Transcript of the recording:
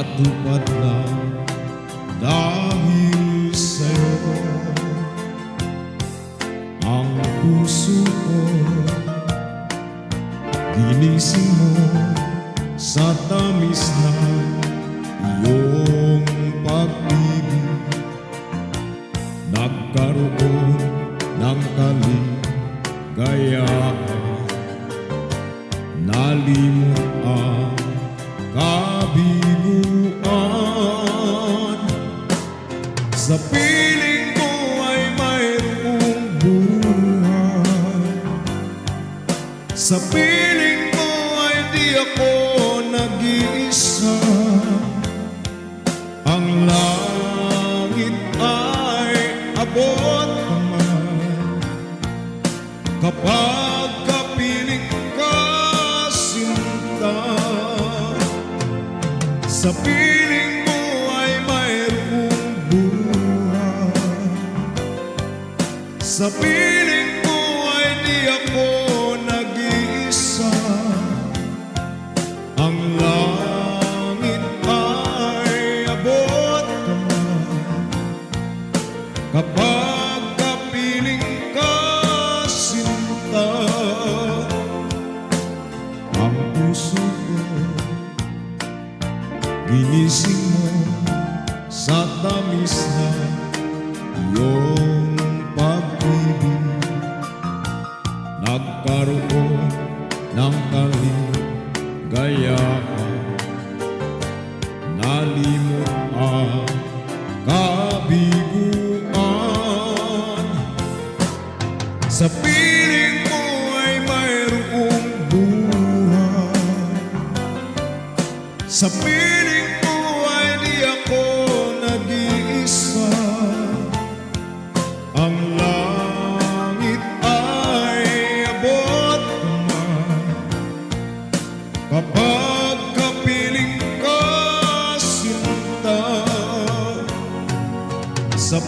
natupad na dahil sa'yo. Ang puso ko ginising mo sa tamis na iyong pag-ibig. Nagkaroon ng kaligayahan, nalimot ang kabiguan. Sa piling ko ay mayroong buhay, sa piling ko ay di ako nag-iisa. Ang langit ay abot naman kapag kapiling ka, sinta. Sa piling mo ay mayroong buhay, sa piling mo ay di ako nag-iisa. Ang langit ay abot naman kapag kapiling ka, sinta. Ang puso ko ginising mo sa tamis na iyong pag-ibig. Nagkaroon ng kaligayahan, nalimot ang kabiguan. Sa piling mo ay mayroong buhay, sa piling mo ay di ako nag-iisa. Ang langit ay abot naman kapag kapiling ka, sinta. Sa